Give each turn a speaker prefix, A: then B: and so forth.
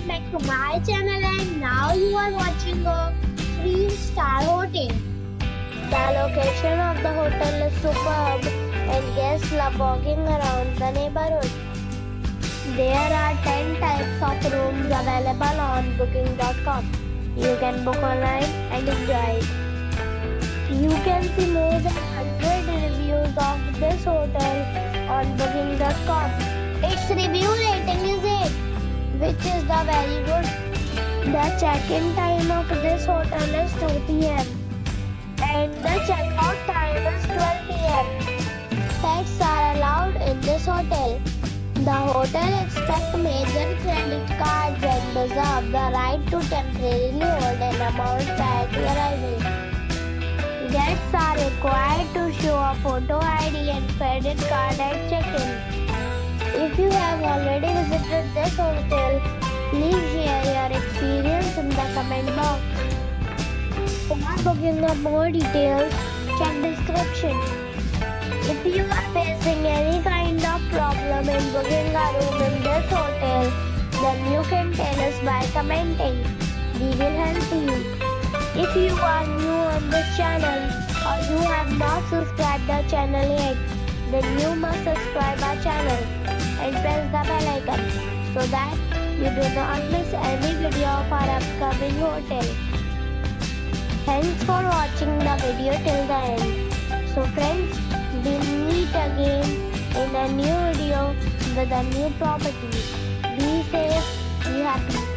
A: welcome back to my channel, and now you are watching a 3-star hotel. The location of the hotel is superb and guests love walking around the neighborhood. There are 10 types of rooms available on booking.com. You can book online and enjoy it. You can see more than 100 reviews of this hotel on booking.com. Its review rating is 8, which is the very good. The check-in time of this hotel is 2 p.m. and the check-out time is 12 p.m. Pets are allowed in this hotel. The hotel accepts major credit cards and reserves the right to temporarily hold an amount prior to arrival. Guests are required to show a photo ID and credit card at check-in. If you have already visited this hotel, please share your experience in the comment box. For booking or more details, check description. If you are facing any kind of problem in booking a room in this hotel, then you can tell us by commenting. We will help you. If you are new on this channel or you have not subscribed the channel yet, then you must subscribe our channel and press the bell icon so that you do not miss any video of our upcoming hotel. Thanks for watching the video till the end. So friends, we'll meet again in a new video with a new property. Be safe, be happy.